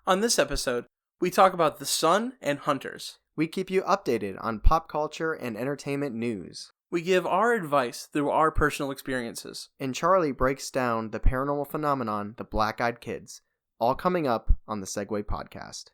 On this episode, we talk about the sun and hunters. We keep you updated on pop culture and entertainment news. We give our advice through our personal experiences. And Charlie breaks down the paranormal phenomenon, the Black-Eyed Kids. All coming up on the Segway Podcast.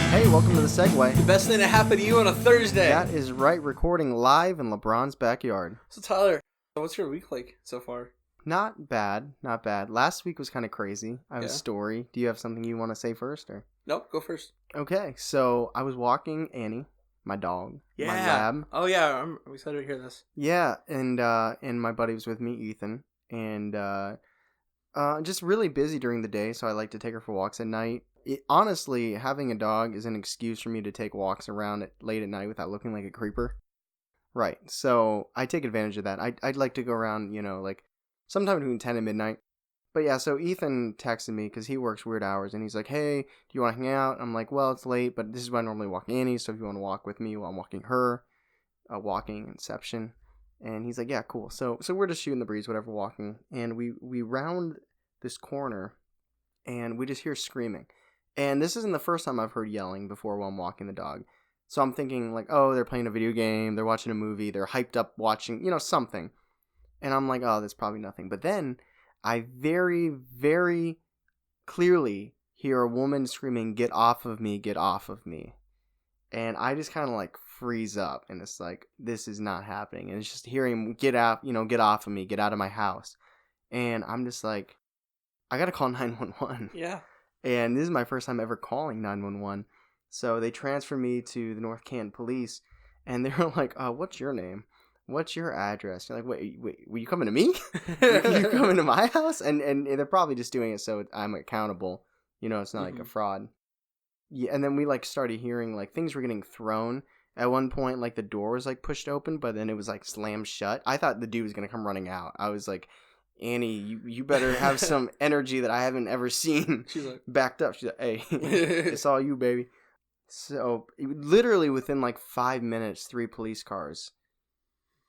Hey, welcome to the Segway. The best thing to happen to you on a Thursday. That is right, recording live in LeBron's backyard. So Tyler, what's your week like so far? Not bad, not bad. Last week was kind of crazy. I have a story. Do you have something you want to say first? Or? Nope, go first. Okay, so I was walking Annie, my dog, my lab. Oh yeah, I'm excited to hear this. Yeah, and my buddy was with me, Ethan, and just really busy during the day, so I like to take her for walks at night. Honestly, having a dog is an excuse for me to take walks around late at night without looking like a creeper. Right, so I take advantage of that. I'd like to go around, like sometime between 10 and midnight. But yeah, so Ethan texted me because he works weird hours, and he's like, hey, do you want to hang out? I'm like, well, it's late, but this is why I normally walk Annie, so if you want to walk with me while I'm walking her, walking Inception. And he's like, yeah, cool. So we're just shooting the breeze, whatever, walking, and we round this corner, and we just hear screaming. And this isn't the first time I've heard yelling before while I'm walking the dog. So I'm thinking, like, oh, they're playing a video game, they're watching a movie, they're hyped up watching, something. And I'm like, oh, that's probably nothing. But then I very, very clearly hear a woman screaming, get off of me, get off of me. And I just kind of like freeze up, and it's like, this is not happening. And it's just hearing, get out, get off of me, get out of my house. And I'm just like, I got to call 911. Yeah. And this is my first time ever calling 911. So they transferred me to the North Canton police, and they were like, what's your name? What's your address? You're like, wait, were you coming to me? you coming to my house? And they're probably just doing it so I'm accountable. It's not like a fraud. Yeah, and then we like started hearing like things were getting thrown. At one point, like the door was like pushed open, but then it was like slammed shut. I thought the dude was gonna come running out. I was like, Annie, you better have some energy that I haven't ever seen. She's like, backed up. She's like, hey, it's all you, baby. So literally within like 5 minutes, 3 police cars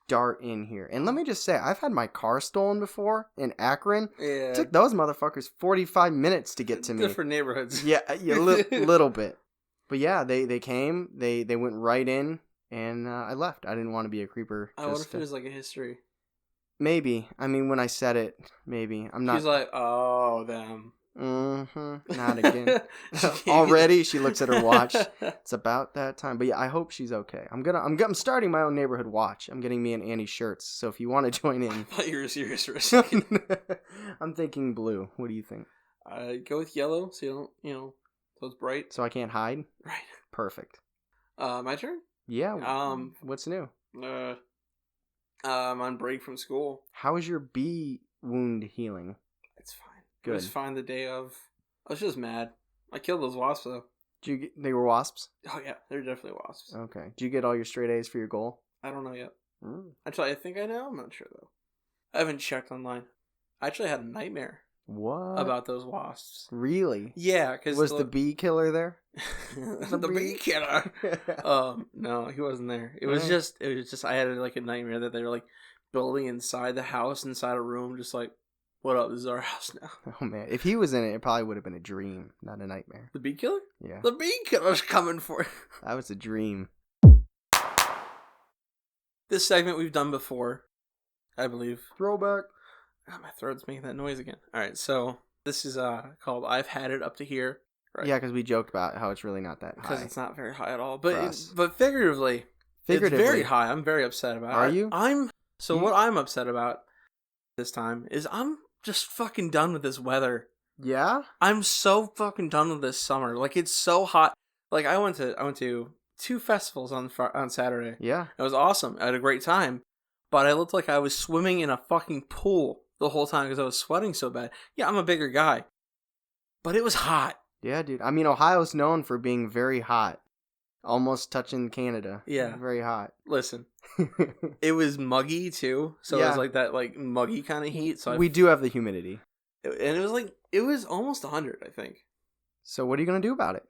dart in here. And let me just say, I've had my car stolen before in Akron. yeah. It took those motherfuckers 45 minutes to get to me. Different neighborhoods. Yeah, little bit. But yeah, they came, they went right in, and I left. I didn't want to be a creeper. I wonder if it was like a history. Maybe. I mean, when I said it, maybe. I'm not. She's like, oh, them. Mm-hmm. Not again. Already, she looks at her watch. It's about that time. But yeah, I hope she's okay. I'm starting my own neighborhood watch. I'm getting me and Annie shirts. So if you want to join in. I thought you were serious for a second. I'm thinking blue. What do you think? Go with yellow, so you don't, so it's bright. So I can't hide? Right. Perfect. My turn? Yeah. What's new? I'm on break from school. How is your bee wound healing? It's fine. Good. It was fine the day of. I was just mad. I killed those wasps though. They were wasps? Oh yeah, they're definitely wasps. Okay. Did you get all your straight A's for your goal? I don't know yet. Actually, I think I know. I'm not sure though. I haven't checked online. I actually had a nightmare. What? About those wasps. Really? Yeah, because was the bee killer there? the bee killer. No, he wasn't there. It was just I had like a nightmare that they were like building inside the house, inside a room, just like, what up? This is our house now. Oh man, if he was in it, it probably would have been a dream, not a nightmare. The bee killer? Yeah. The bee killer's coming for you. That was a dream. This segment we've done before, I believe. Throwback. Oh, my throat's making that noise again. All right, so this is called I've Had It Up to Here. Right? Yeah, because we joked about how it's really not that high. Because it's not very high at all. But figuratively, it's very high. I'm very upset about it. Are you? What I'm upset about this time is I'm just fucking done with this weather. Yeah? I'm so fucking done with this summer. Like, it's so hot. Like, I went to 2 festivals on Saturday. Yeah. It was awesome. I had a great time. But I looked like I was swimming in a fucking pool the whole time because I was sweating so bad. Yeah, I'm a bigger guy. But it was hot. Yeah, dude. I mean, Ohio's known for being very hot. Almost touching Canada. Yeah. Very hot. Listen. It was muggy, too. So it was like that like muggy kind of heat. So we do have the humidity. And it was almost 100, I think. So what are you going to do about it?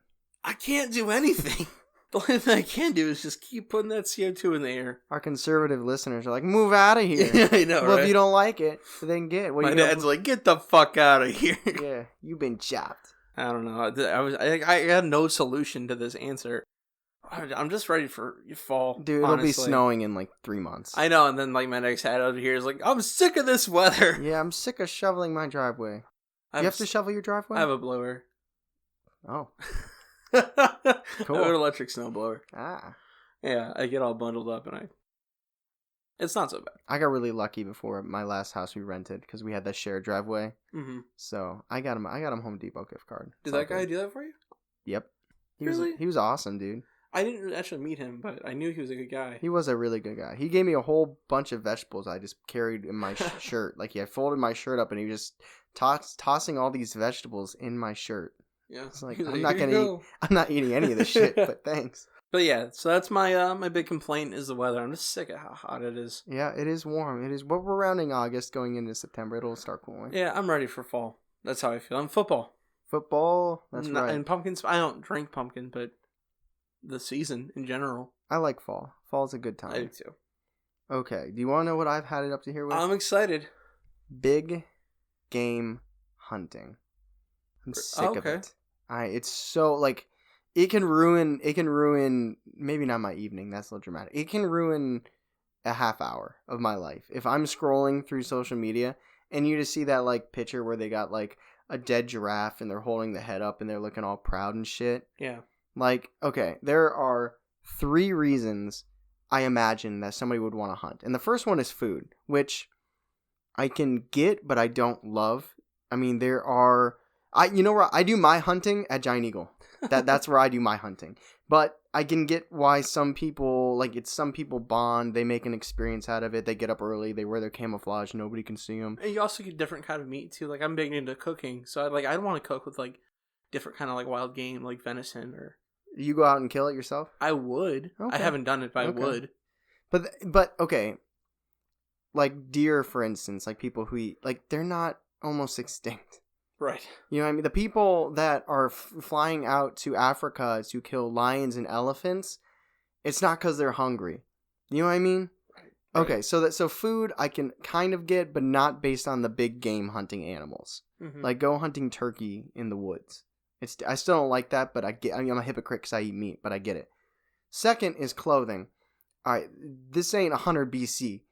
I can't do anything. The only thing I can do is just keep putting that CO2 in the air. Our conservative listeners are like, move out of here. Yeah, I know, well, right? if you don't like it, then get. My dad's like, get the fuck out of here. Yeah, you've been chopped. I don't know. I got no solution to this answer. I'm just ready for fall. Dude, it'll be snowing in like 3 months. I know, and then like my next hat over here is like, I'm sick of this weather. Yeah, I'm sick of shoveling my driveway. You have to shovel your driveway? I have a blower. Oh. Cool. I Cool. have an electric snow blower. Ah. Yeah, I get all bundled up it's not so bad. I got really lucky before my last house we rented because we had that shared driveway. Mm-hmm. So I got him Home Depot gift card. Did that guy do that for you? Yep. Really? He was awesome, dude. I didn't actually meet him, but I knew he was a good guy. He was a really good guy. He gave me a whole bunch of vegetables I just carried in my shirt. Like, I folded my shirt up and he was just tossing all these vegetables in my shirt. Yeah. It's like, I'm not eating any of this shit, but thanks. But yeah, so that's my my big complaint is the weather. I'm just sick of how hot it is. Yeah, it is warm. It is. But we're rounding August, going into September. It'll start cooling. Yeah, I'm ready for fall. That's how I feel. I'm football. Football. That's right. And pumpkins. I don't drink pumpkin, but the season in general. I like fall. Fall's a good time. I do too. Okay. Do you want to know what I've had it up to here with? I'm excited. Big game hunting. I'm sick of it. It's so like it can ruin maybe not my evening, that's a little dramatic. It can ruin a half hour of my life. If I'm scrolling through social media and you just see that like picture where they got like a dead giraffe and they're holding the head up and they're looking all proud and shit. Yeah. Like, okay, there are 3 reasons I imagine that somebody would want to hunt. And the first one is food, which I can get, but I don't love. I mean, there are... you know where I do my hunting? At Giant Eagle. That's where I do my hunting. But I can get why some people bond. They make an experience out of it. They get up early. They wear their camouflage. Nobody can see them. And you also get different kind of meat too. Like I'm big into cooking, so I'd want to cook with like different kind of like wild game, like venison or. You go out and kill it yourself? I would. Okay. I haven't done it, but okay. I would. But okay. Like deer, for instance, like people who eat, like they're not almost extinct. Right. You know what I mean? The people that are flying out to Africa to kill lions and elephants, it's not because they're hungry. You know what I mean? Right. Okay, so food I can kind of get, but not based on the big game hunting animals. Mm-hmm. Like go hunting turkey in the woods. I still don't like that, but I'm a hypocrite because I eat meat, but I get it. Second is clothing. All right, this ain't 100 BC.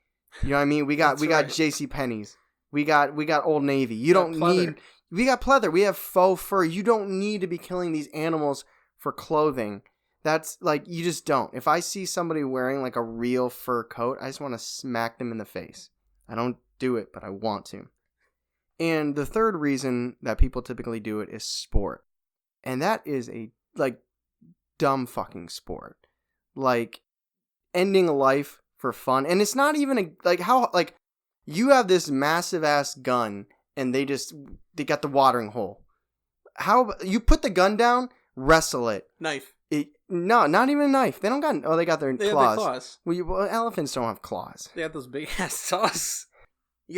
You know what I mean? We got J.C. Penney's. We got Old Navy. You don't need. We got pleather. We have faux fur. You don't need to be killing these animals for clothing. That's like you just don't. If I see somebody wearing like a real fur coat, I just want to smack them in the face. I don't do it, but I want to. And the third reason that people typically do it is sport. And that is a like dumb fucking sport. Like ending a life for fun. And it's not even you have this massive ass gun and they got the watering hole. How you put the gun down, wrestle it. Knife. No, not even a knife. They don't got. Oh, they got their claws. Have their claws. Well, elephants don't have claws. They got those big ass saws.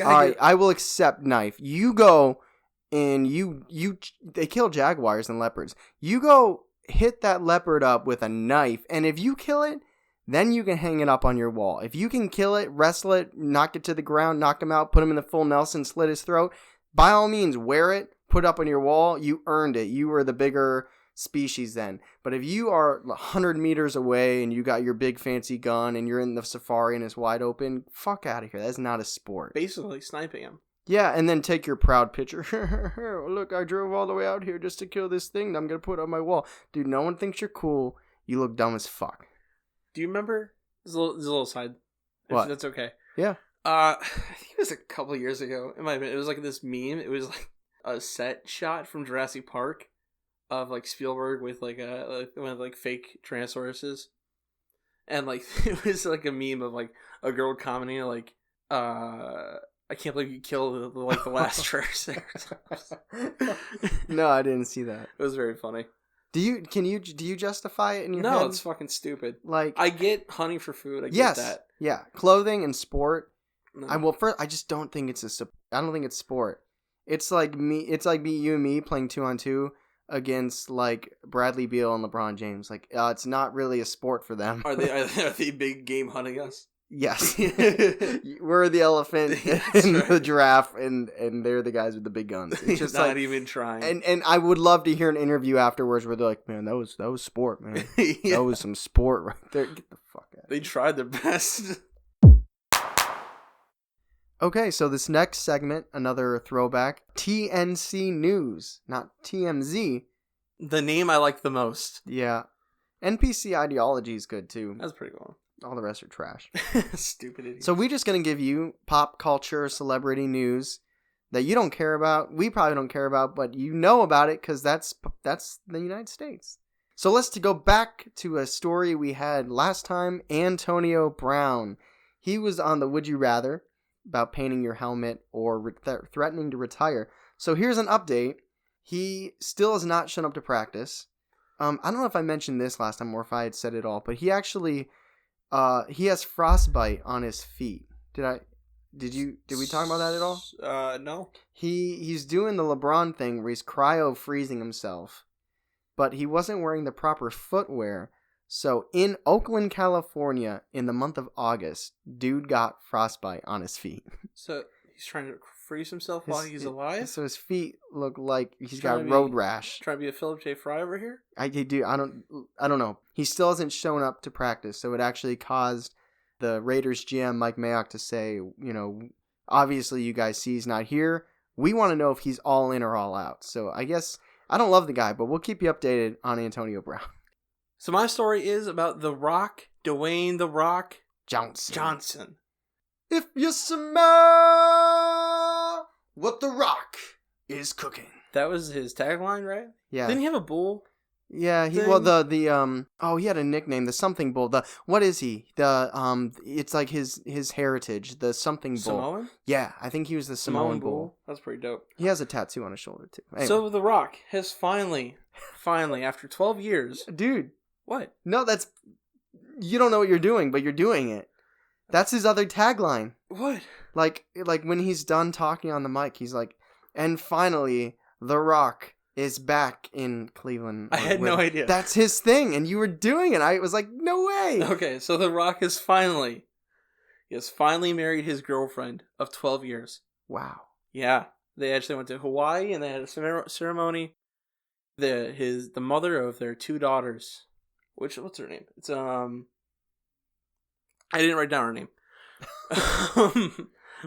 All right, I will accept knife. You go and they kill jaguars and leopards. You go hit that leopard up with a knife, and if you kill it, then you can hang it up on your wall. If you can kill it, wrestle it, knock it to the ground, knock him out, put him in the full Nelson, slit his throat, by all means, wear it, put it up on your wall. You earned it. You were the bigger species then. But if you are 100 meters away and you got your big fancy gun and you're in the safari and it's wide open, fuck out of here. That's not a sport. Basically sniping him. Yeah, and then take your proud picture. Look, I drove all the way out here just to kill this thing that I'm going to put on my wall. Dude, no one thinks you're cool. You look dumb as fuck. Do you remember? This is a little side. What? That's okay. Yeah. I think it was a couple of years ago. It might have been. It was like this meme. It was like a set shot from Jurassic Park of like Spielberg with like one of like fake Tyrannosauruses, and like it was like a meme of like a girl commenting like, "I can't believe you killed the last Tyrannosaurus." No, I didn't see that. It was very funny. Do you justify it in your head? No, it's fucking stupid. Like I get hunting for food. I get that. Yeah, clothing and sport. No. I just don't think it's I don't think it's sport. It's like you and me playing 2-on-2 against like Bradley Beal and LeBron James. Like it's not really a sport for them. Are they big game hunting us? Yes. We're the elephant in the giraffe, and they're the guys with the big guns. It's just not like, even trying. And I would love to hear an interview afterwards where they're like, man, that was sport, man. Yeah. That was some sport right there. Get the fuck out. They tried their best. Okay, so this next segment, another throwback, TNC News, not TMZ. The name I like the most. Yeah. NPC ideology is good too. That's pretty cool. All the rest are trash. Stupid idiot. So we're just going to give you pop culture, celebrity news that you don't care about. We probably don't care about, but you know about it because that's the United States. So let's go back to a story we had last time. Antonio Brown. He was on the Would You Rather about painting your helmet or threatening to retire. So here's an update. He still has not shown up to practice. I don't know if I mentioned this last time or if I had said it all, but he actually... he has frostbite on his feet. Did we talk about that at all? No. He's doing the LeBron thing where he's cryo freezing himself, but he wasn't wearing the proper footwear. So in Oakland, California, in the month of August, dude got frostbite on his feet. So he's trying to freeze himself while he's alive? So his feet look like he's got road rash. Trying to be a Philip J. Fry over here? I don't know. He still hasn't shown up to practice, so it actually caused the Raiders GM Mike Mayock to say, you know, obviously you guys see he's not here. We want to know if he's all in or all out. So I guess I don't love the guy, but we'll keep you updated on Antonio Brown. So my story is about The Rock, Dwayne The Rock Johnson. If you smell what The Rock is cooking. That was his tagline, right? Yeah. Didn't he have a bull? Yeah, he thing? well he had a nickname, the something bull. What is he? It's like his heritage, the something bull. Samoan? Yeah, I think he was the Samoan bull. That's pretty dope. He has a tattoo on his shoulder too. Anyway. So The Rock has finally after 12 years. Dude. What? No, you don't know what you're doing, but you're doing it. That's his other tagline. What? Like when he's done talking on the mic, he's like, and finally, The Rock is back in Cleveland. I had no idea. That's his thing, and you were doing it. I was like, no way. Okay, so The Rock has finally married his girlfriend of 12 years. Wow. Yeah. They actually went to Hawaii, and they had a ceremony. The mother of their two daughters, what's her name? It's I didn't write down her name.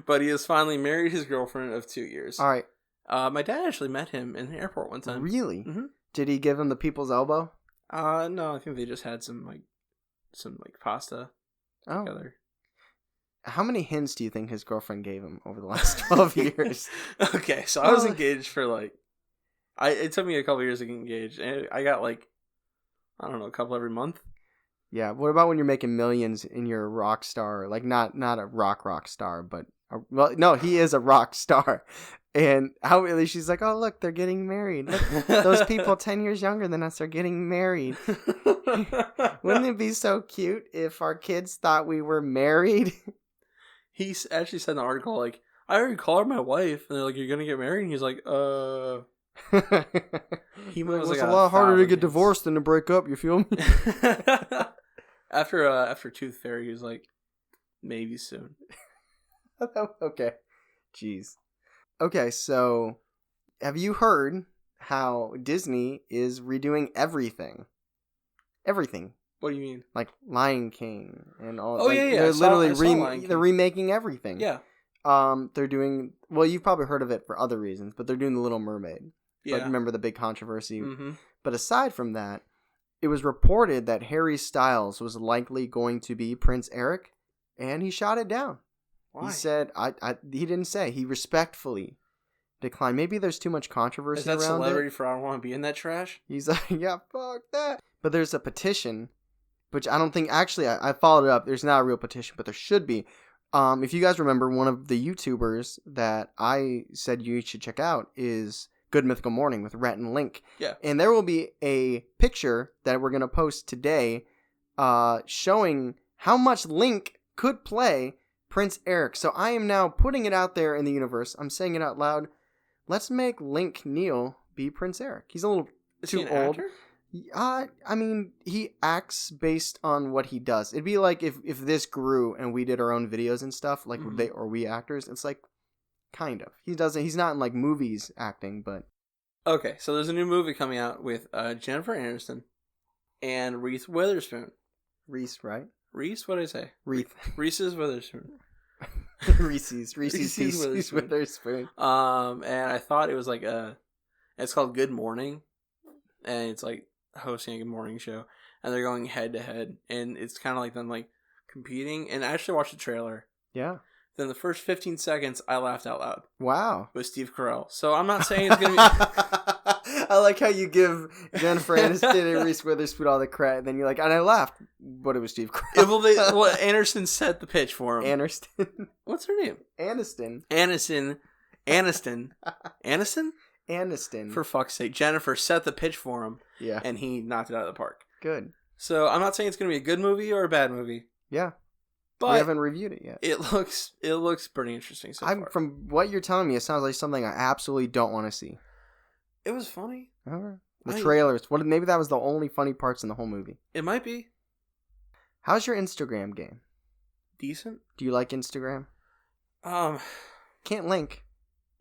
But he has finally married his girlfriend of 2 years. All right. My dad actually met him in the airport one time. Really? Mm-hmm. Did he give him the people's elbow? No, I think they just had some pasta together. How many hints do you think his girlfriend gave him over the last 12 years? Okay, so I was engaged for it took me a couple years to get engaged, and I got a couple every month. Yeah. What about when you're making millions and you're a rock star? Like not a rock star, but no, he is a rock star. And she's like, oh look, they're getting married. Look, those people 10 years younger than us are getting married. Wouldn't it be so cute if our kids thought we were married? He actually said in the article, like, I already called her my wife, and they're like, you're gonna get married? And he's like, He was it's a lot harder to get divorced than to break up, you feel me? After Tooth Fairy, he was like, maybe soon. Okay. Jeez. Okay, so have you heard how Disney is redoing everything? Everything. What do you mean? Like Lion King and all. Oh, yeah. They're literally they're remaking everything. Yeah. They're doing, well, you've probably heard of it for other reasons, but they're doing The Little Mermaid. Yeah. But remember the big controversy? Mm-hmm. But aside from that, it was reported that Harry Styles was likely going to be Prince Eric, and he shot it down. Why? He said, he didn't say. He respectfully declined. Maybe there's too much controversy around it. Is that celebrity for I don't want to be in that trash? He's like, yeah, fuck that. But there's a petition, which I don't think, actually, I followed it up. There's not a real petition, but there should be. If you guys remember, one of the YouTubers that I said you should check out is Good Mythical Morning with Rhett and Link. Yeah. And there will be a picture that we're going to post today showing how much Link could play Prince Eric. So I am now putting it out there in the universe. I'm saying it out loud. Let's make Link Neal be Prince Eric. He's a little Is too he an old. actor? I mean, he acts based on what he does. It'd be like if this grew and we did our own videos and stuff, like we actors. It's like kind of. He's not in like movies acting, but Okay, so there's a new movie coming out with Jennifer Aniston and Reese Witherspoon. Reese, right? Reese, what did I say? Reese's Witherspoon. Reese's Witherspoon. And I thought it was like it's called Good Morning, and it's like hosting a good morning show, and they're going head to head, and it's kind of like them like competing. And I actually watched the trailer. Yeah. Then the first 15 seconds, I laughed out loud. Wow. With Steve Carell. So I'm not saying it's gonna be. I like how you give Jennifer Aniston and Reese Witherspoon all the credit, and then you're like, and I laughed, but it was Steve Carell. Well, Anderson set the pitch for him. Aniston. What's her name? Aniston. Aniston. For fuck's sake, Jennifer set the pitch for him. Yeah. And he knocked it out of the park. Good. So I'm not saying it's gonna be a good movie or a bad movie. Yeah. But we haven't reviewed it yet. It looks pretty interesting so far. From what you're telling me, it sounds like something I absolutely don't want to see. It was funny. All right. The trailers. Maybe that was the only funny parts in the whole movie. It might be. How's your Instagram game? Decent. Do you like Instagram? Can't link.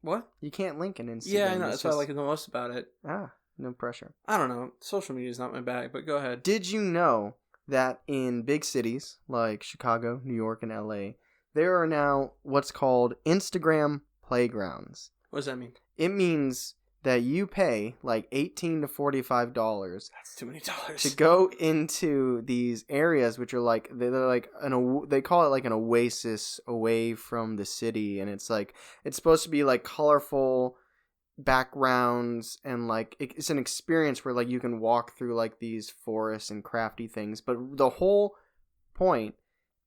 What? You can't link an Instagram. Yeah, I know. That's what I like the most about it. No pressure. I don't know. Social media is not my bag, but go ahead. Did you know that in big cities like Chicago, New York, and LA, there are now what's called Instagram playgrounds? What does that mean? It means that you pay like $18 to $45. That's too many dollars. To go into these areas, which are like they're like they call it like an oasis away from the city, and it's supposed to be like colorful backgrounds, and like it's an experience where like you can walk through like these forests and crafty things, but the whole point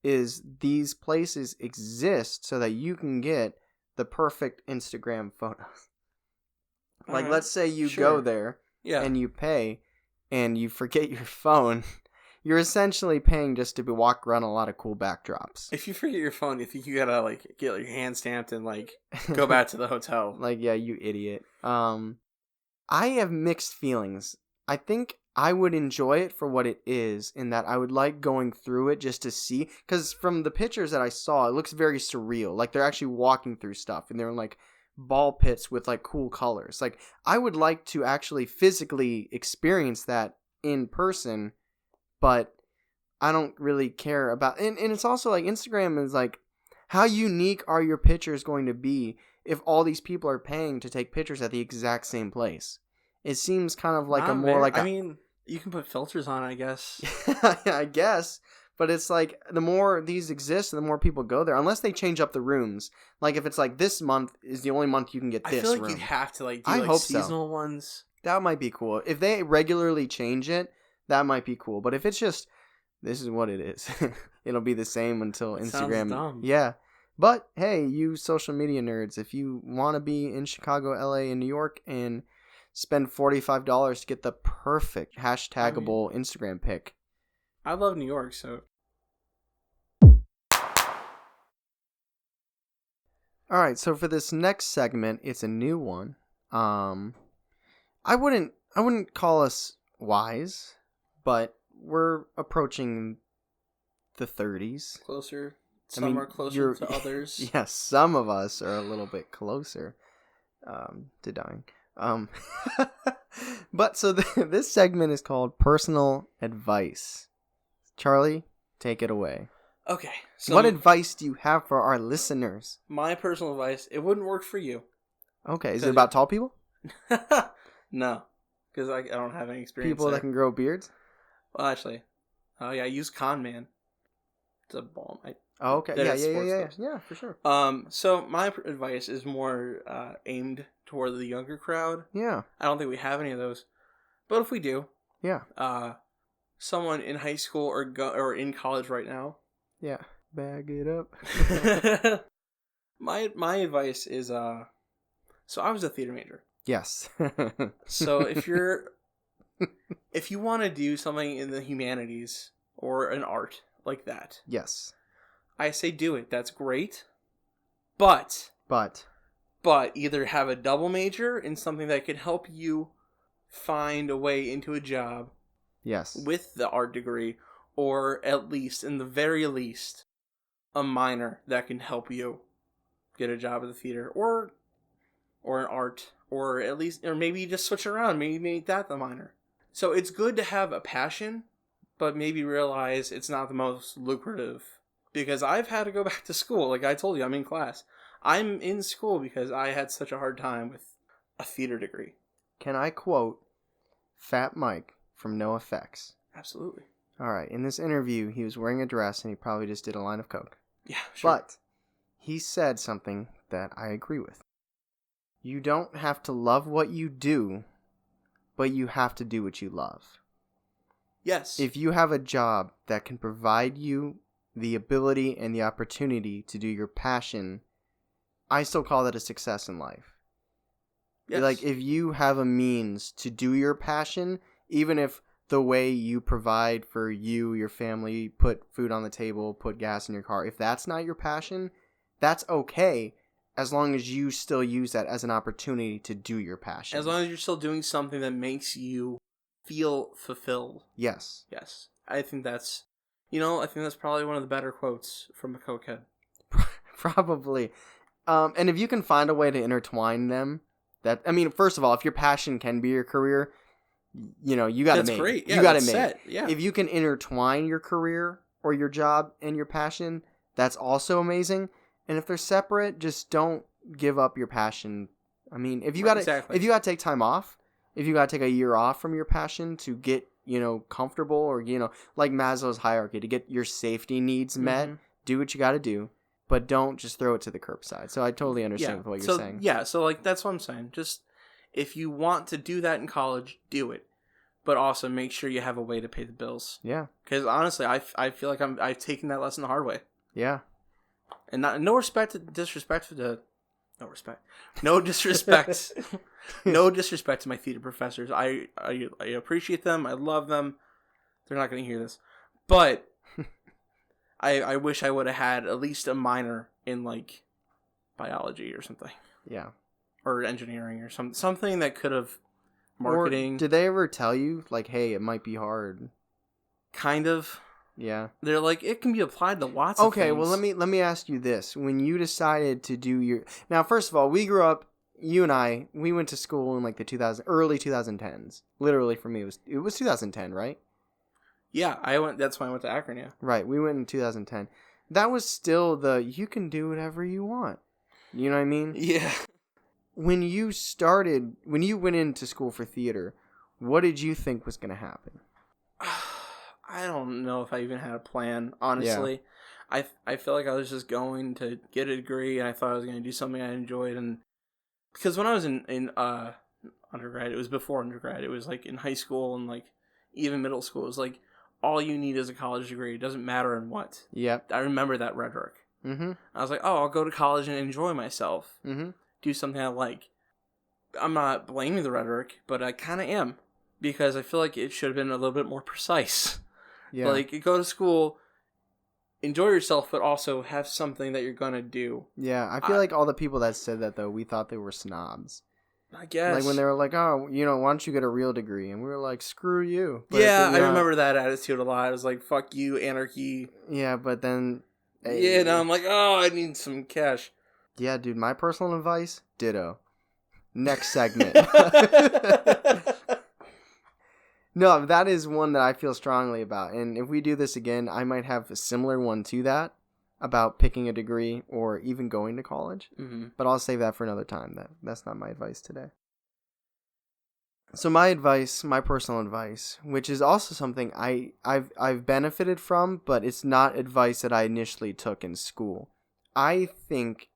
is these places exist so that you can get the perfect Instagram photos. Like let's say you go there and you pay and you forget your phone. You're essentially paying just to walk around a lot of cool backdrops. If you forget your phone, you think you gotta like get your hand stamped and like go back to the hotel. Like, yeah, you idiot. I have mixed feelings. I think I would enjoy it for what it is, in that I would like going through it just to see. Because from the pictures that I saw, it looks very surreal. Like they're actually walking through stuff, and they're in like ball pits with like cool colors. Like I would like to actually physically experience that in person. But I don't really care about... And it's also like Instagram is like, how unique are your pictures going to be if all these people are paying to take pictures at the exact same place? It seems kind of like I mean, you can put filters on, I guess. I guess. But it's like, the more these exist, the more people go there. Unless they change up the rooms. Like if it's like this month is the only month you can get this room. I feel like you'd have to like do I like hope seasonal ones. That might be cool. If they regularly change it, that might be cool. But if it's just, this is what it is, it'll be the same until Instagram. Sounds dumb. Yeah. But hey, you social media nerds, if you want to be in Chicago, LA, and New York and spend $45 to get the perfect hashtagable Instagram pic. I love New York, so. All right, so for this next segment, it's a new one. I wouldn't call us wise, but we're approaching the 30s. Closer. Some are closer to others. Yes, some of us are a little bit closer to dying. But so this segment is called Personal Advice. Charlie, take it away. Okay. So what advice do you have for our listeners? My personal advice, it wouldn't work for you. Okay, is it about tall people? No, because I don't have any experience. People that can grow beards? Well, actually, I use Con Man. It's a ball. Oh, okay. Yeah, for sure. So my advice is more aimed toward the younger crowd. Yeah. I don't think we have any of those, but if we do, yeah. Someone in high school or in college right now. Yeah. Bag it up. My advice is so I was a theater major. Yes. So if you want to do something in the humanities or an art like that, yes, I say do it. That's great. But either have a double major in something that can help you find a way into a job Yes. with the art degree, or at least, in the very least, a minor that can help you get a job at the theater, or an art, or at least, or maybe just switch it around, maybe make that the minor. So it's good to have a passion, but maybe realize it's not the most lucrative. Because I've had to go back to school. Like I told you, I'm in class. I'm in school because I had such a hard time with a theater degree. Can I quote Fat Mike from NoFX? Absolutely. All right. In this interview, he was wearing a dress and he probably just did a line of coke. Yeah, sure. But he said something that I agree with. You don't have to love what you do, but you have to do what you love. Yes. If you have a job that can provide you the ability and the opportunity to do your passion, I still call that a success in life. Yes. Like, if you have a means to do your passion, even if the way you provide for you, your family, put food on the table, put gas in your car, if that's not your passion, that's okay, as long as you still use that as an opportunity to do your passion. As long as you're still doing something that makes you feel fulfilled. Yes. Yes. I think that's probably one of the better quotes from a cokehead. Probably. And if you can find a way to intertwine them, first of all, if your passion can be your career, you got to make it. That's great. Yeah, you got to make it. Yeah. If you can intertwine your career or your job and your passion, that's also amazing. And if they're separate, just don't give up your passion. I mean, if you got to take time off, if you got to take a year off from your passion to get, comfortable, or, like Maslow's hierarchy, to get your safety needs met, do what you got to do, but don't just throw it to the curbside. So I totally understand what you're saying. Yeah, so like that's what I'm saying. Just if you want to do that in college, do it. But also make sure you have a way to pay the bills. Yeah. Because honestly, I feel like I've taken that lesson the hard way. Yeah. And no disrespect to my theater professors. I appreciate them. I love them. They're not going to hear this, but I wish I would have had at least a minor in like biology or something. Yeah. Or engineering or something that could have marketing. Or did they ever tell you like, hey, it might be hard? Kind of. Yeah. They're like, it can be applied to lots of things. Okay, well, let me ask you this. When you decided to do your... Now, first of all, we grew up, you and I, we went to school in like the early 2010s. Literally, for me, it was 2010, right? Yeah, that's when I went to Akron, yeah. Right, we went in 2010. That was still you can do whatever you want. You know what I mean? Yeah. When you went into school for theater, what did you think was going to happen? I don't know if I even had a plan, honestly. Yeah. I feel like I was just going to get a degree, and I thought I was going to do something I enjoyed. And because when I was in undergrad, it was before undergrad. It was like in high school and like even middle school. It was like all you need is a college degree. It doesn't matter in what. Yep. I remember that rhetoric. Mm-hmm. I was like, oh, I'll go to college and enjoy myself. Mm-hmm. Do something I like. I'm not blaming the rhetoric, but I kind of am, because I feel like it should have been a little bit more precise. Yeah. Like, you go to school, enjoy yourself, but also have something that you're going to do. Yeah, I feel like all the people that said that, though, we thought they were snobs. I guess. Like, when they were like, oh, why don't you get a real degree? And we were like, screw you. But yeah, I remember that attitude a lot. I was like, fuck you, anarchy. Yeah, but then... Yeah, now I'm like, oh, I need some cash. Yeah, dude, my personal advice, ditto. Next segment. No, that is one that I feel strongly about. And if we do this again, I might have a similar one to that about picking a degree or even going to college. Mm-hmm. But I'll save that for another time. That's not my advice today. So my advice, my personal advice, which is also something I've benefited from, but it's not advice that I initially took in school. I think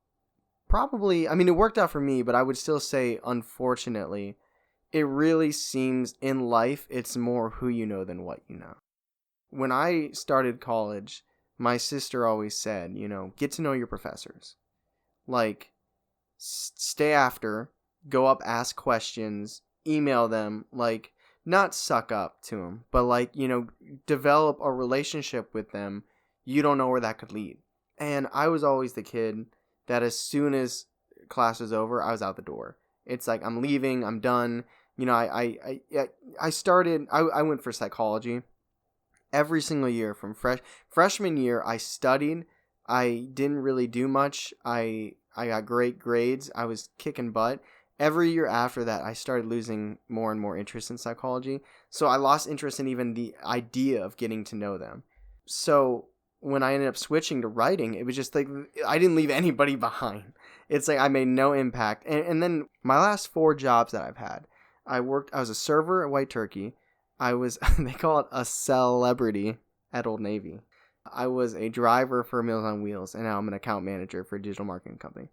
probably, it worked out for me, but I would still say, unfortunately, it really seems in life it's more who you know than what you know. When I started college, my sister always said, get to know your professors. Like, stay after, go up, ask questions, email them, like, not suck up to them, but like, develop a relationship with them. You don't know where that could lead. And I was always the kid that as soon as class was over, I was out the door. It's like, I'm leaving, I'm done. You know, I started. I went for psychology every single year from freshman year. I studied. I didn't really do much. I got great grades. I was kicking butt. Every year after that, I started losing more and more interest in psychology. So I lost interest in even the idea of getting to know them. So when I ended up switching to writing, it was just like I didn't leave anybody behind. It's like I made no impact. And then my last 4 jobs that I've had, I was a server at White Turkey. I was, they call it a celebrity at Old Navy. I was a driver for Meals on Wheels, and now I'm an account manager for a digital marketing company.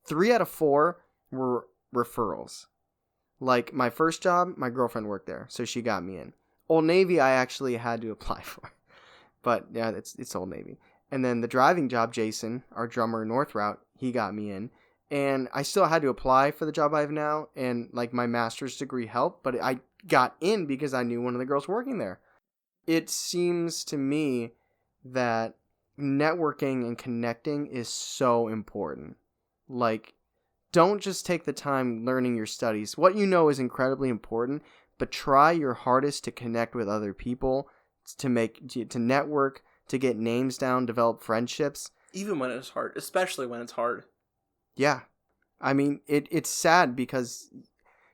3 out of 4 were referrals. Like my first job, my girlfriend worked there, so she got me in. Old Navy, I actually had to apply for, but yeah, it's Old Navy. And then the driving job, Jason, our drummer in North Route, he got me in, and I still had to apply for the job I have now, and like my master's degree helped, but I got in because I knew one of the girls working there. It seems to me that networking and connecting is so important. Like, don't just take the time learning your studies. What you know is incredibly important, but try your hardest to connect with other people, to network, to get names down, develop friendships. Even when it's hard, especially when it's hard. Yeah. I mean, it's sad because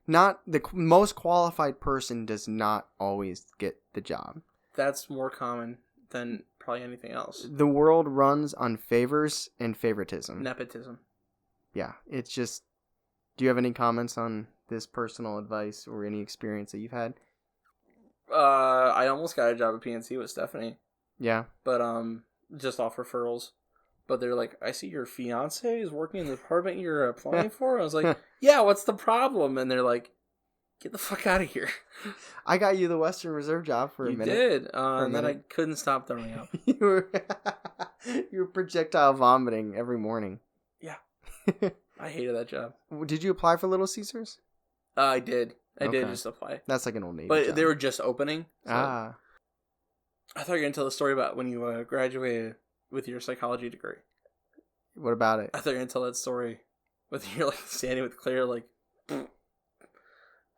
not the most qualified person does not always get the job. That's more common than probably anything else. The world runs on favors and favoritism. Nepotism. Yeah, it's just... Do you have any comments on this personal advice or any experience that you've had? I almost got a job at PNC with Stephanie. Yeah. But, just off referrals. But they're like, I see your fiance is working in the department you're applying for. I was like, yeah, what's the problem? And they're like, get the fuck out of here. I got you the Western Reserve job for a minute. You did. And then I couldn't stop throwing up. You were projectile vomiting every morning. Yeah. I hated that job. Did you apply for Little Caesars? I did. I did just apply. That's like an Old Navy But job. they were just opening. So I thought you were going to tell the story about when you graduated with your psychology degree. What about it? I thought you were going to tell that story with you like standing with Claire like... You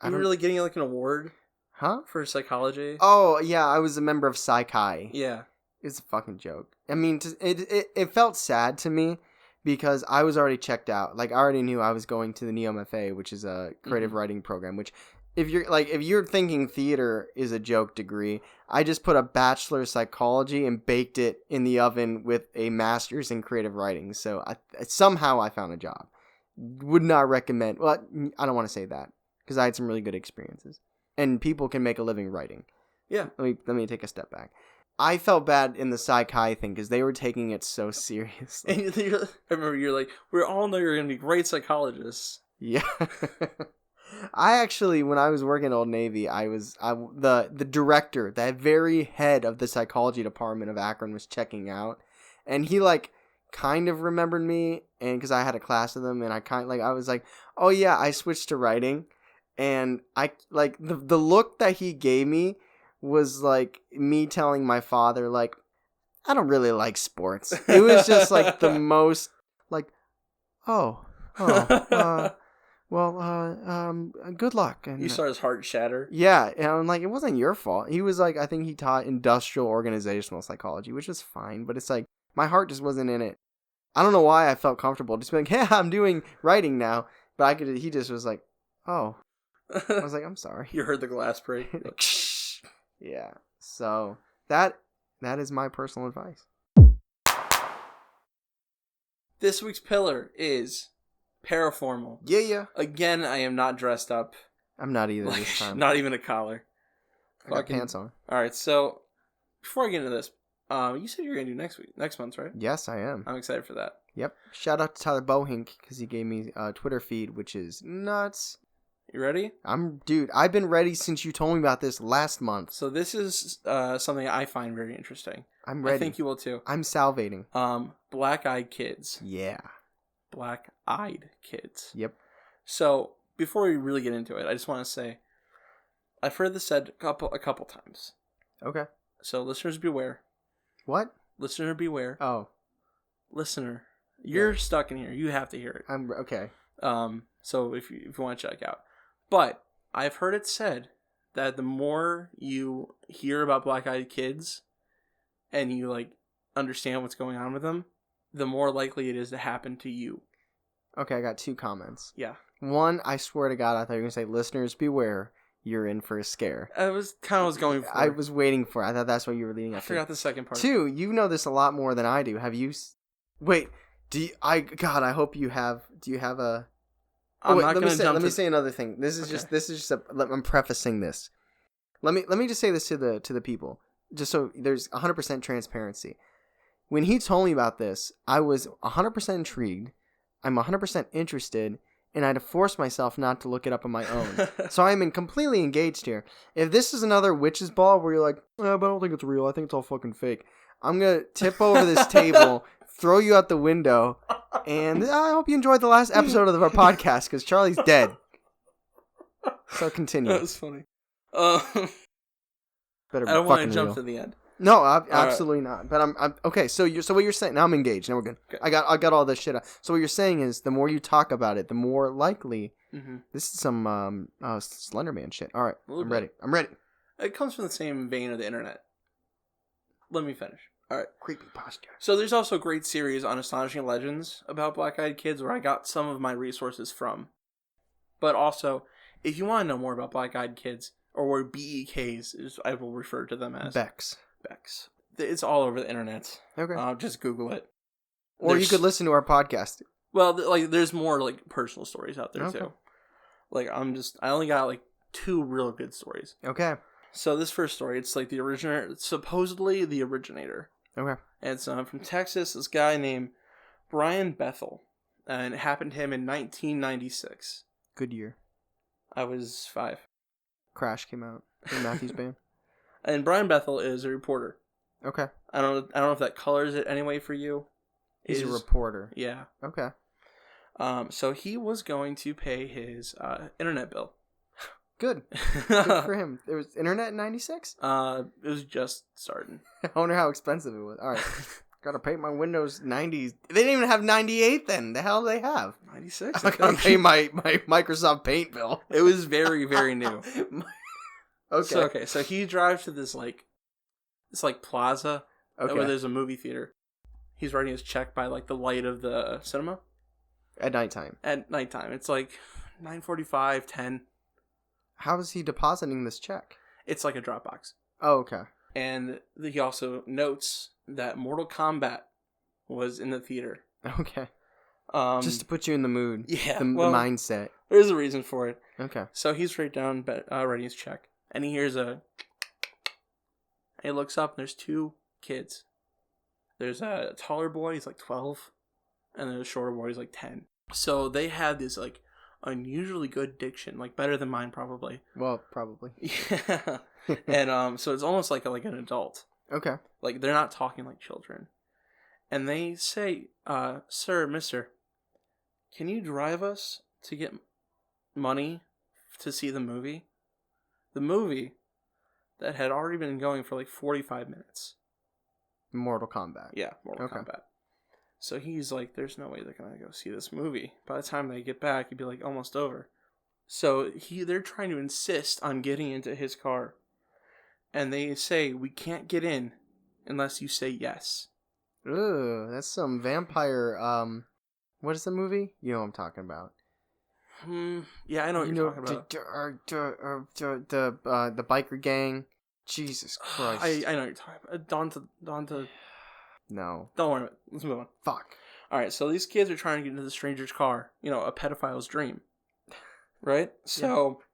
were really getting like an award? Huh? For psychology? Oh, yeah, I was a member of Psi Chi. Yeah. It's a fucking joke. I mean, it felt sad to me because I was already checked out. Like, I already knew I was going to the NeoMFA, which is a creative writing program, which if you're thinking theater is a joke degree, I just put a bachelor of psychology and baked it in the oven with a master's in creative writing. So somehow I found a job. Would not recommend. Well, I don't want to say that because I had some really good experiences, and people can make a living writing. Yeah. Let me take a step back. I felt bad in the Psi Chi thing because they were taking it so seriously. I remember you're like, we all know you're going to be great psychologists. Yeah. I actually, when I was working at Old Navy, the director, that very head of the psychology department of Akron was checking out, and he like kind of remembered me, and because I had a class with him, and I was like, oh yeah, I switched to writing, and I like the look that he gave me was like me telling my father like, I don't really like sports. It was just like the most like, good luck. And you saw his heart shatter. Yeah, and I'm like, it wasn't your fault. He was like, I think he taught industrial organizational psychology, which is fine, but it's like my heart just wasn't in it. I don't know why I felt comfortable just being like, yeah, I'm doing writing now, but he just was like, oh. I was like, I'm sorry. You heard the glass break. Yeah. So that is my personal advice. This week's pillar is paraformal. Yeah. Again, I am not dressed up. I'm not either this time. Not even a collar. I got pants on. All right, so before I get into this, you said you were going to do next month, right? Yes, I am. I'm excited for that. Yep. Shout out to Tyler Bohink because he gave me a Twitter feed, which is nuts. You ready? Dude, I've been ready since you told me about this last month. So this is something I find very interesting. I'm ready. I think you will too. I'm salivating. Black-eyed kids. Yeah. Black-eyed kids. Yep. So before we really get into it, I just want to say, I've heard this said a couple times. Okay. So listeners beware. What? Listener beware. Oh. Listener, you're stuck in here. You have to hear it. I'm okay. So if you want to check out. But I've heard it said that the more you hear about black-eyed kids and you like understand what's going on with them, the more likely it is to happen to you. Okay, I got 2 comments. Yeah. One, I swear to God, I thought you were going to say, listeners, beware. You're in for a scare. I was kind of going for. I was waiting for it. I thought that's what you were leading up I to. forgot the second part. 2, you know this a lot more than I do. Have you... Wait, God, I hope you have... Do you have a... I'm not going to jump. Let me say another thing. This is just I'm prefacing this. Let me just say this to the people, just so there's 100% transparency. When he told me about this, I was 100% intrigued. I'm 100% interested, and I had to force myself not to look it up on my own. So I'm completely engaged here. If this is another witch's ball where you're like, but I don't think it's real. I think it's all fucking fake. I'm gonna tip over this table, throw you out the window, and I hope you enjoyed the last episode of our podcast because Charlie's dead. So continue. That was funny. Better be I don't want to fucking jump real. to the end. No, absolutely not. But I'm okay. So what you're saying? Now I'm engaged. Now we're good. Okay. I got all this shit out. So what you're saying is the more you talk about it, the more likely. Mm-hmm. This is some Slenderman shit. All right, I'm ready. It comes from the same vein of the internet. Let me finish. All right. Creepy posture. So there's also a great series on Astonishing Legends about black-eyed kids where I got some of my resources from. But also, if you want to know more about black-eyed kids, or where BEKs is, I will refer to them as Becks. It's all over the internet. Okay. Just Google it. Or you could listen to our podcast. Well, there's more like personal stories out there Okay. too. Like I only got like 2 real good stories. Okay. So this first story, it's like supposedly the originator. Okay. And it's from Texas. This guy named Brian Bethel, and it happened to him in 1996. Good year. I was 5. Crash came out in Matthew's band. And Brian Bethel is a reporter. Okay. I don't know if that colors it anyway for you. He's a reporter. Yeah. Okay. So he was going to pay his internet bill. Good. Good for him. There was internet in 96? It was just starting. I wonder how expensive it was. All right. Gotta pay my Windows 90s. They didn't even have 98 then. The hell do they have? 96. I gotta pay my Microsoft Paint bill. It was very, very new. Okay. So he drives to this plaza where there's a movie theater. He's writing his check by like the light of the cinema. At nighttime. At nighttime. It's like 9:45, 10. How is he depositing this check? It's like a Dropbox. Oh, okay. And he also notes that Mortal Kombat was in the theater. Okay. Just to put you in the mood. Yeah. The mindset. There's a reason for it. Okay. So he's writing his check. And he hears he looks up and there's 2 kids. There's a taller boy, he's like 12. And then a shorter boy, he's like 10. So they had this like unusually good diction, like better than mine probably. Well, probably. Yeah. And so it's almost like an adult. Okay. Like they're not talking like children. And they say, sir, mister, can you drive us to get money to see the movie? The movie that had already been going for like 45 minutes. Mortal Kombat. Yeah, Mortal Kombat. So he's like, there's no way they're going to go see this movie. By the time they get back, it'd be like almost over. So they're trying to insist on getting into his car. And they say, we can't get in unless you say yes. Ooh, that's some vampire, what is the movie? You know what I'm talking about. Yeah, I know what you're talking about. The biker gang. Jesus Christ. I know what you're talking about. Donta. No. Don't worry about it. Let's move on. Fuck. Alright, so these kids are trying to get into the stranger's car. You know, a pedophile's dream. Right? So, yeah.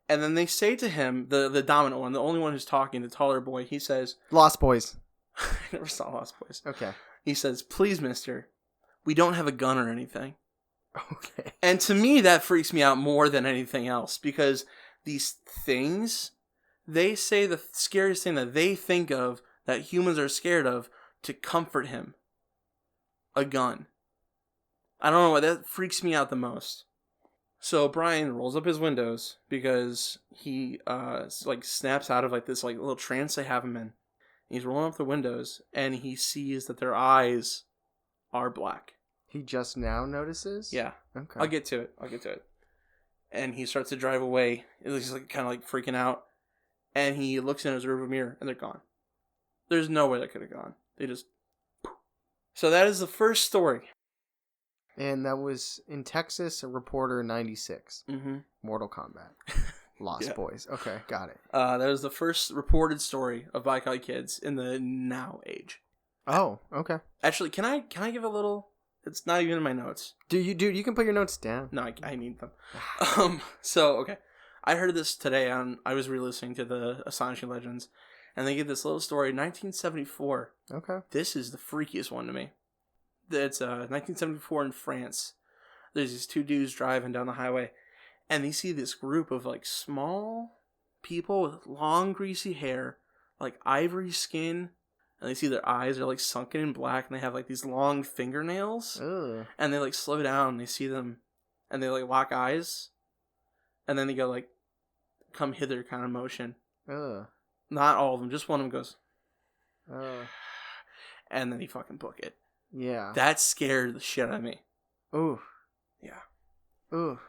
And then they say to him, the dominant one, the only one who's talking, the taller boy, he says... Lost Boys. I never saw Lost Boys. Okay. He says, please, mister, we don't have a gun or anything. Okay. And to me, that freaks me out more than anything else, because these things, they say the scariest thing that they think of, that humans are scared of, to comfort him. A gun. I don't know why, that freaks me out the most. So Brian rolls up his windows, because he, snaps out of, this, little trance they have him in. He's rolling up the windows, and he sees that their eyes are black. He just now notices? Yeah. Okay. I'll get to it. and he starts to drive away. He's like kind of like freaking out, and he looks in his rearview mirror, and they're gone. There's no way that could have gone. They just. So that is the first story. And that was in Texas, a reporter 96. Mm-hmm. Mortal Kombat. Lost Boys. Okay, got it. That was the first reported story of Black Eyed Kids in the now age. Oh, okay. Actually, can I give a little? It's not even in my notes. Dude, you can put your notes down. No, I need them. So okay, I heard this today I was re-listening to the Astonishing Legends, and they give this little story, 1974. Okay. This is the freakiest one to me. It's 1974 in France. There's these two dudes driving down the highway, and they see this group of like small people with long greasy hair, like ivory skin, and they see their eyes are like sunken in black, and they have like these long fingernails. Ugh. And they like slow down, and they see them, and they like lock eyes, and then they go like, "Come hither" kind of motion. Ugh. Not all of them, just one of them goes, and then he fucking book it. Yeah. That scared the shit out of me. Ooh. Yeah. Ooh.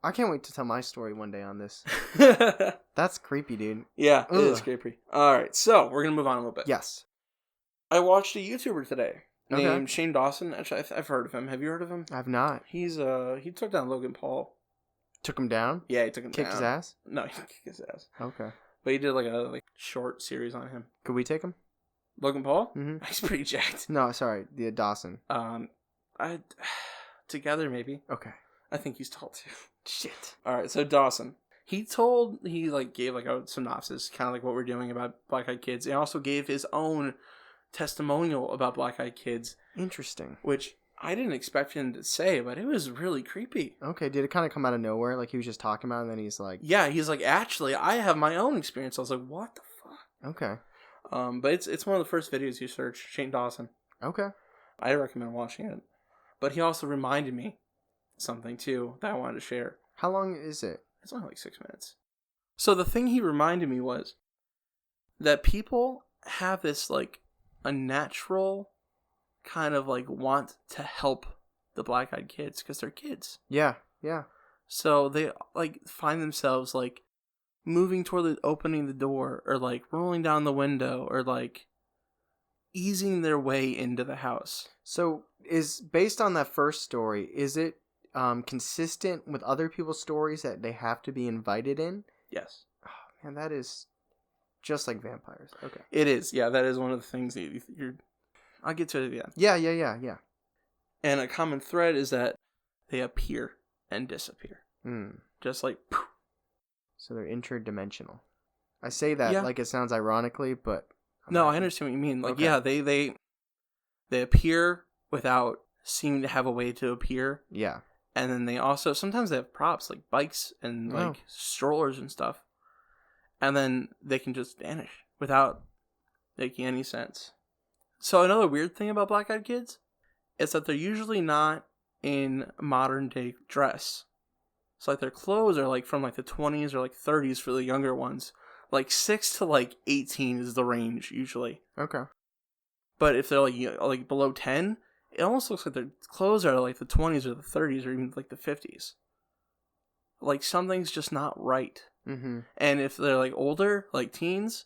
I can't wait to tell my story one day on this. That's creepy, dude. Yeah, Ugh. it is creepy. Alright, so we're going to move on a little bit. Yes. I watched a YouTuber today named Okay. Shane Dawson. Actually, I've heard of him. Have you heard of him? I've not. He took down Logan Paul. Took him down? Yeah, he took him down. Kicked his ass? No, he didn't kick his ass. Okay. But he did like a short series on him. Could we take him? Logan Paul? Mm-hmm. He's pretty jacked. No, sorry. The Dawson. I together maybe. Okay. I think he's tall too. Shit. All right, so Dawson. He gave like a synopsis, kind of like what we're doing about Black Eyed Kids. He also gave his own testimonial about Black Eyed Kids, Interesting. which I didn't expect him to say, but it was really creepy. Okay, did it kind of come out of nowhere? Like he was just talking about it, and then he's like... Yeah, he's like, actually, I have my own experience. I was like, what the fuck? Okay. But it's one of the first videos you search, Shane Dawson. Okay. I recommend watching it. But he also reminded me something too that I wanted to share. How long is it? It's only like 6 minutes. So the thing he reminded me was that people have this like a natural kind of like want to help the Black Eyed Kids because they're kids. Yeah. Yeah. So they like find themselves like moving toward opening the door or like rolling down the window or like easing their way into the house. So is based on that first story, is it consistent with other people's stories that they have to be invited in? Yes. Oh, man, that is just like vampires. Okay. It is. Yeah, that is one of the things that you're... I'll get to it at the end. Yeah. And a common thread is that they appear and disappear. Just like... Poof. So they're interdimensional. I say that like it sounds ironically, but... No, I understand what you mean. Like, okay. yeah, they appear without seeming to have a way to appear. Yeah. And then they also... Sometimes they have props, like bikes and like strollers and stuff. And then they can just vanish without making any sense. So another weird thing about Black Eyed Kids is that they're usually not in modern day dress. So like their clothes are like from like the 20s or like 30s for the younger ones. Like 6 to like 18 is the range usually. Okay. But if they're like below 10, it almost looks like their clothes are like the 20s or the 30s or even like the 50s. Like something's just not right. Mm-hmm. And if they're like older, like teens,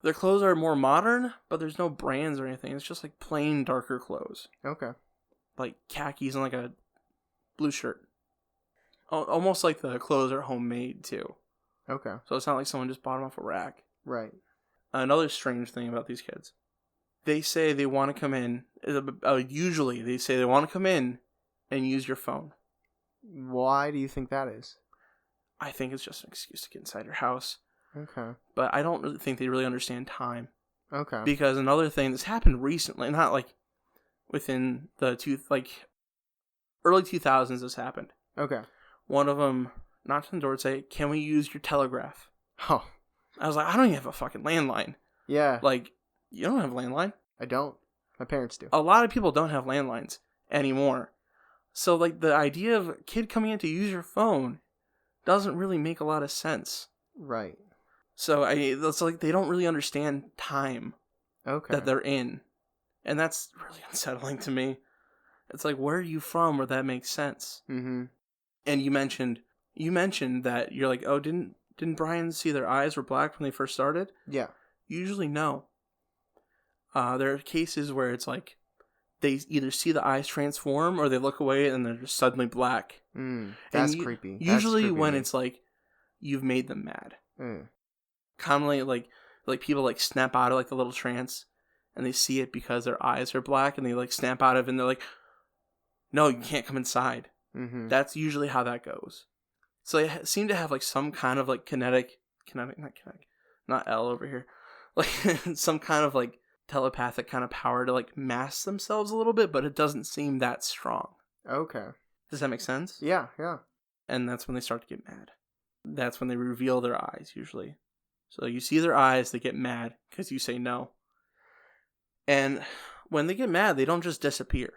their clothes are more modern, but there's no brands or anything. It's just like plain darker clothes. Okay. Like khakis and like a blue shirt. Almost like the clothes are homemade too. Okay. So it's not like someone just bought them off a rack. Right. Another strange thing about these kids. They say they want to come in. Usually they say they want to come in and use your phone. Why do you think that is? I think it's just an excuse to get inside your house. Okay. But I don't really think they really understand time. Okay. Because another thing that's happened recently, not like within the early 2000s this happened. Okay. One of them knocked on the door and said, "Can we use your telegraph?" Oh. I was like, I don't even have a fucking landline. Yeah. Like, you don't have a landline? I don't. My parents do. A lot of people don't have landlines anymore. So, like, the idea of a kid coming in to use your phone doesn't really make a lot of sense. Right. So, it's like they don't really understand time that they're in. And that's really unsettling to me. It's like, where are you from where that makes sense? Mm-hmm. And you mentioned, you mentioned that you're like, oh, didn't Brian see their eyes were black when they first started? Yeah. Usually, no. There are cases where it's like they either see the eyes transform or they look away and they're just suddenly black. That's creepy. Usually, that's creepy when it's like you've made them mad. Mm. Commonly, like people like snap out of like the little trance and they see it because their eyes are black and they like snap out of it and they're like, no, you can't come inside. Mm-hmm. That's usually how that goes. So they seem to have like some kind of like not L over here, like some kind of like telepathic kind of power to like mask themselves a little bit, but it doesn't seem that strong. Okay. Does that make sense? Yeah. And that's when they start to get mad. That's when they reveal their eyes, usually. So you see their eyes, they get mad because you say no. And when they get mad, they don't just disappear.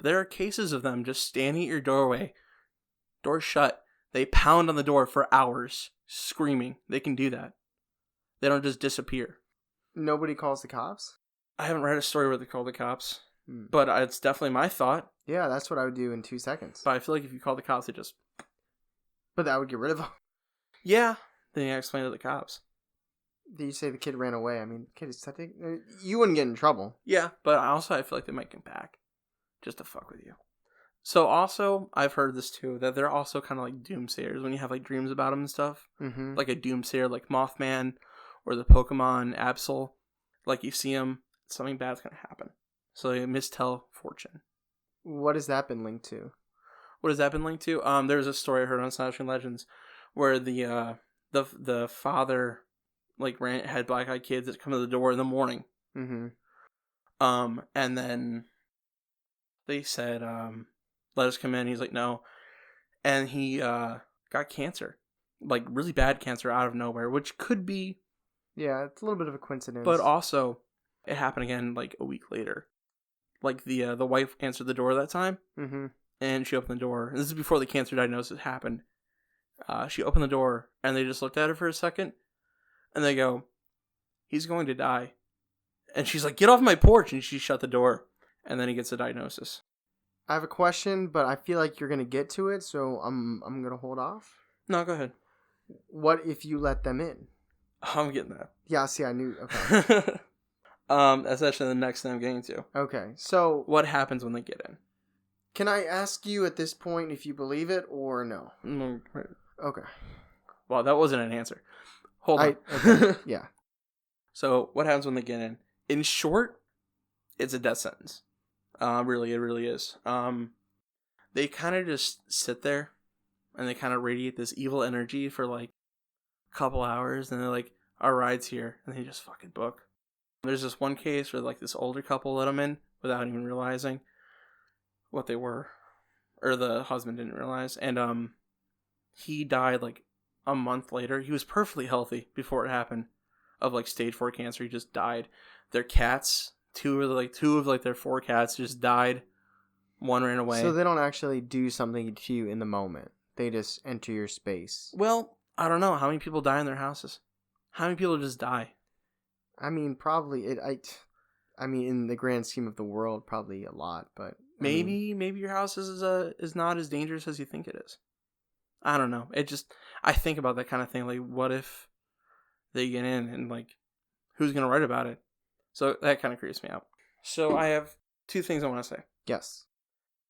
There are cases of them just standing at your doorway, door shut. They pound on the door for hours, screaming. They can do that. They don't just disappear. Nobody calls the cops? I haven't read a story where they call the cops, but it's definitely my thought. Yeah, that's what I would do in 2 seconds. But I feel like if you call the cops, they just... But that would get rid of them. Yeah, then you explain to the cops. You say the kid ran away. I mean, the kid is... You wouldn't get in trouble. Yeah, but also I feel like they might come back just to fuck with you. So also, I've heard this too, that they're also kind of like doomsayers when you have like dreams about them and stuff. Mm-hmm. Like a doomsayer like Mothman or the Pokemon Absol. Like you see them, something bad's going to happen. So they mistell fortune. What has that been linked to? What has that been linked to? There was a story I heard on Astonishing Legends where the father like had black-eyed kids that come to the door in the morning. Mm-hmm. And then they said, let us come in. He's like, no. And he got cancer. Like really bad cancer out of nowhere, which could be... Yeah, it's a little bit of a coincidence. But also, it happened again like a week later. Like the wife answered the door that time. Mm-hmm. And she opened the door. This is before the cancer diagnosis happened. She opened the door, and they just looked at her for a second. And they go, he's going to die. And she's like, get off my porch. And she shut the door. And then he gets the diagnosis. I have a question, but I feel like you're going to get to it, so I'm going to hold off. No, go ahead. What if you let them in? I'm getting that. Yeah, see, I knew. Okay. That's actually the next thing I'm getting to. Okay, so... What happens when they get in? Can I ask you at this point if you believe it or no? Okay. Well, that wasn't an answer. Hold on. Okay. Yeah. So, what happens when they get in? In short, it's a death sentence. Really, it really is. They kind of just sit there, and they kind of radiate this evil energy for like a couple hours, and they're like, our ride's here, and they just fucking book. There's this one case where like this older couple let them in without even realizing what they were, or the husband didn't realize, and he died like a month later. He was perfectly healthy before it happened, of like stage 4 cancer. He just died. Their cats, two of their 4 cats just died. One ran away. So they don't actually do something to you in the moment. They just enter your space. Well, I don't know how many people die in their houses. How many people just die? I mean, probably I mean, in the grand scheme of the world, probably a lot, but maybe your house is not as dangerous as you think it is. I don't know. I think about that kind of thing. Like, what if they get in and like, who's gonna write about it? So that kind of creeps me out. So I have 2 things I want to say. Yes.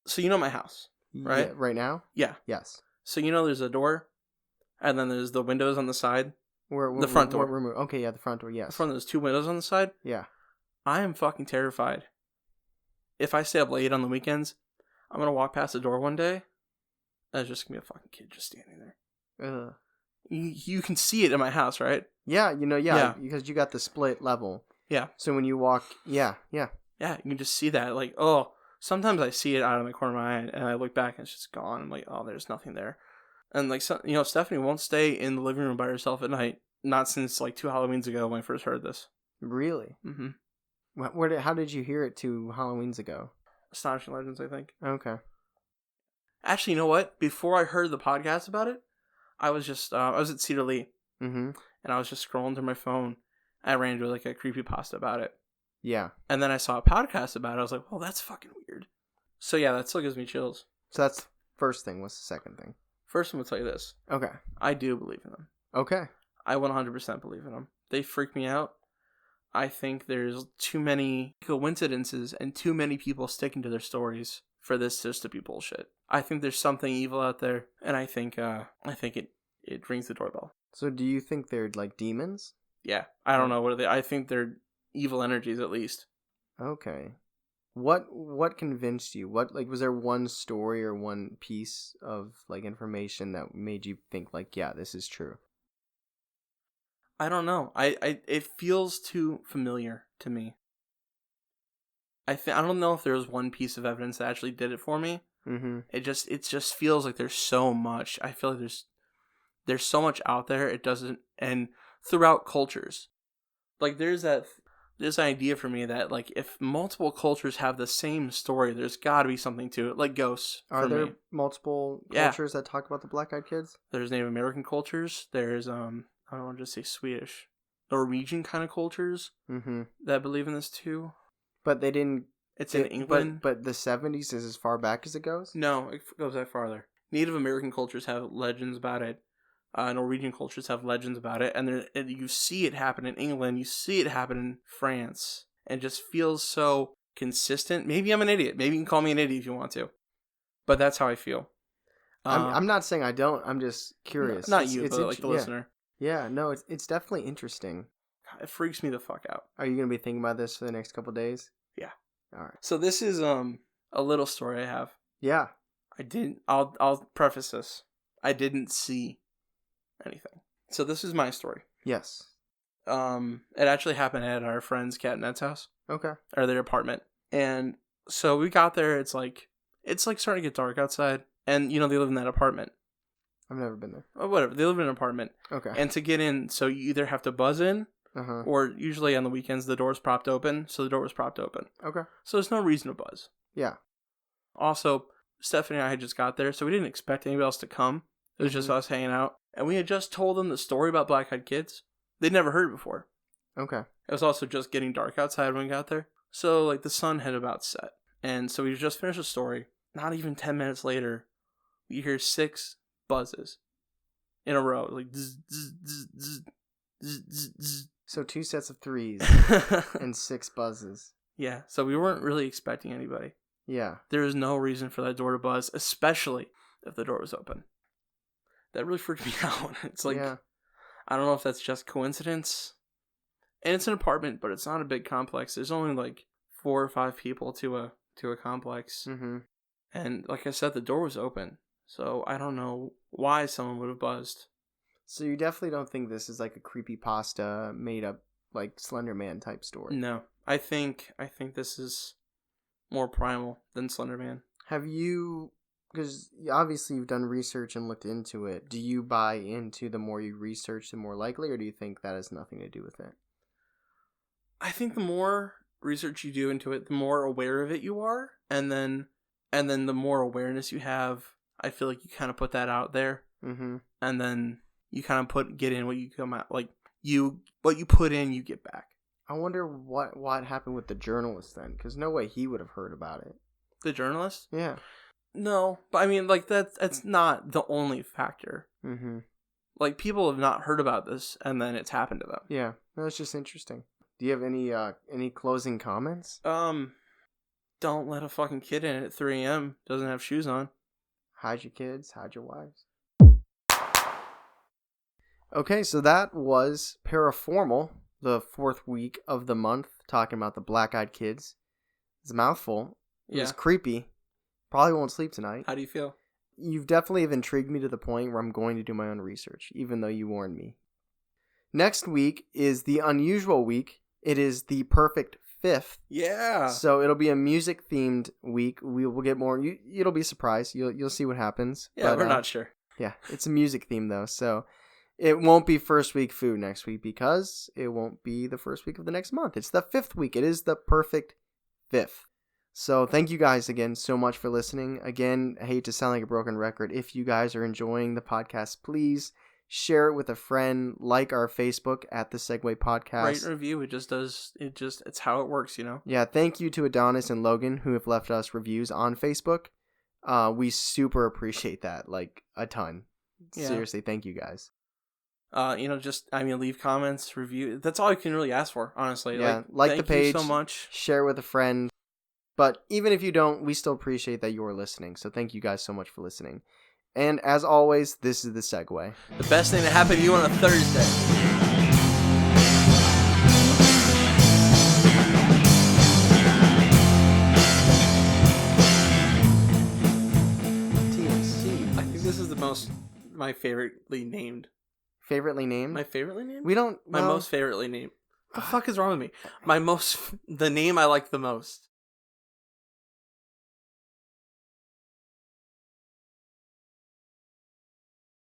So you know my house, right? Yeah, right now? Yeah. Yes. So you know there's a door, and then there's the windows on the side. The front door. Okay, yeah, the front door, yes. The front, there's 2 windows on the side. Yeah. I am fucking terrified. If I stay up late on the weekends, I'm gonna walk past the door one day, and there's just gonna be a fucking kid just standing there. You can see it in my house, right? Yeah, yeah, because you got the split level. Yeah. So when you walk, yeah. Yeah, you can just see that. Like, oh, sometimes I see it out of the corner of my eye, and I look back and it's just gone. I'm like, oh, there's nothing there. And like, so, Stephanie won't stay in the living room by herself at night. Not since like 2 Halloweens ago when I first heard this. Really? Mm-hmm. How did you hear it 2 Halloweens ago? Astonishing Legends, I think. Okay. Actually, you know what? Before I heard the podcast about it, I was just I was at Cedar Lee, and I was just scrolling through my phone. I ran into like a creepypasta about it. Yeah. And then I saw a podcast about it. I was like, well, that's fucking weird. So yeah, that still gives me chills. So that's the first thing. What's the second thing? First, I'm gonna tell you this. Okay. I do believe in them. Okay. I 100% believe in them. They freak me out. I think there's too many coincidences and too many people sticking to their stories for this just to be bullshit. I think there's something evil out there, and I think it rings the doorbell. So do you think they're like demons? Yeah, I don't know what are they. I think they're evil energies at least. Okay. What convinced you? What, like, was there one story or one piece of like information that made you think like, yeah, this is true? I don't know. It feels too familiar to me. I don't know if there's one piece of evidence that actually did it for me. Mm-hmm. It just feels like there's so much. I feel like there's so much out there. It doesn't, and throughout cultures, like there's this idea for me that like if multiple cultures have the same story, there's got to be something to it, like ghosts. Are for there me. multiple Yeah. cultures that talk about the black-eyed kids? There's Native American cultures. There's I don't want to just say Swedish, Norwegian kind of cultures that believe in this too. But they didn't. It's in England. But the 70s is as far back as it goes? No, it goes that farther. Native American cultures have legends about it. Norwegian cultures have legends about it. And you see it happen in England. You see it happen in France. And it just feels so consistent. Maybe I'm an idiot. Maybe you can call me an idiot if you want to. But that's how I feel. I'm not saying I don't. I'm just curious. Not you, but like the yeah. listener. Yeah, no, it's definitely interesting. It freaks me the fuck out. Are you going to be thinking about this for the next couple days? Yeah. All right. So this is a little story I have. Yeah. I'll preface this. I didn't see anything. So this is my story. Yes. It actually happened at our friend's Cat and Ned's house. Okay. Or their apartment. And so we got there, it's like starting to get dark outside. And they live in that apartment. I've never been there. Oh, whatever. They live in an apartment. Okay. And to get in, so you either have to buzz in, or usually on the weekends the door's propped open. So the door was propped open. Okay. So there's no reason to buzz. Yeah. Also, Stephanie and I had just got there, so we didn't expect anybody else to come. It was just us hanging out. And we had just told them the story about black-eyed kids. They'd never heard it before. Okay. It was also just getting dark outside when we got there. So, like, the sun had about set. And so we just finished the story. Not even 10 minutes later, we hear 6 buzzes in a row. Like, zzz, zzz, zzz, zzz, zzz, zzz, zzz. So 2 sets of 3s and 6 buzzes. Yeah, so we weren't really expecting anybody. Yeah. There was no reason for that door to buzz, especially if the door was open. That really freaked me out. It's like, yeah. I don't know if that's just coincidence. And it's an apartment, but it's not a big complex. There's only like 4 or 5 people to a complex. Mm-hmm. And like I said, the door was open. So I don't know why someone would have buzzed. So you definitely don't think this is like a creepypasta made up like Slender Man type story? No. I think this is more primal than Slender Man. Have you, because obviously you've done research and looked into it, do you buy into the more you research, the more likely, or do you think that has nothing to do with it? I think the more research you do into it, the more aware of it you are, and then the more awareness you have, I feel like you kind of put that out there, and then you kind of get in what you come out, like what you put in, you get back. I wonder what happened with the journalist then, because no way he would have heard about it. The journalist? Yeah. No, but I mean, like that's not the only factor. Mm-hmm. Like people have not heard about this, and then it's happened to them. Yeah, no, it's just interesting. Do you have any closing comments? Don't let a fucking kid in at 3 a.m. Doesn't have shoes on. Hide your kids, hide your wives. Okay, so that was Paraformal, the 4th week of the month, talking about the black-eyed kids. It's a mouthful. It was creepy. Probably won't sleep tonight. How do you feel? You've definitely intrigued me to the point where I'm going to do my own research, even though you warned me. Next week is the unusual week. It is the perfect 5th. Yeah. So it'll be a music-themed week. We will get more. It'll be a surprise. You'll see what happens. Yeah, but, we're not sure. Yeah, it's a music theme, though, so it won't be first week food next week because it won't be the first week of the next month. It's the 5th week. It is the perfect 5th. So thank you guys again so much for listening. Again, I hate to sound like a broken record. If you guys are enjoying the podcast, please share it with a friend. Like our Facebook at the Segway Podcast. Rate and review. It's how it works, you know? Yeah, thank you to Adonis and Logan who have left us reviews on Facebook. We super appreciate that, like a ton. Yeah. Seriously, thank you guys. Leave comments, review. That's all I can really ask for, honestly. Yeah, like the thank page, you so much. share with a friend. But even if you don't, we still appreciate that you're listening. So thank you guys so much for listening. And as always, this is the segue. The best thing that happened to you on a Thursday. This is my favoritely named. Favoritely named? My favoritely named? We don't... My most favoritely named. What the fuck is wrong with me? The name I like the most.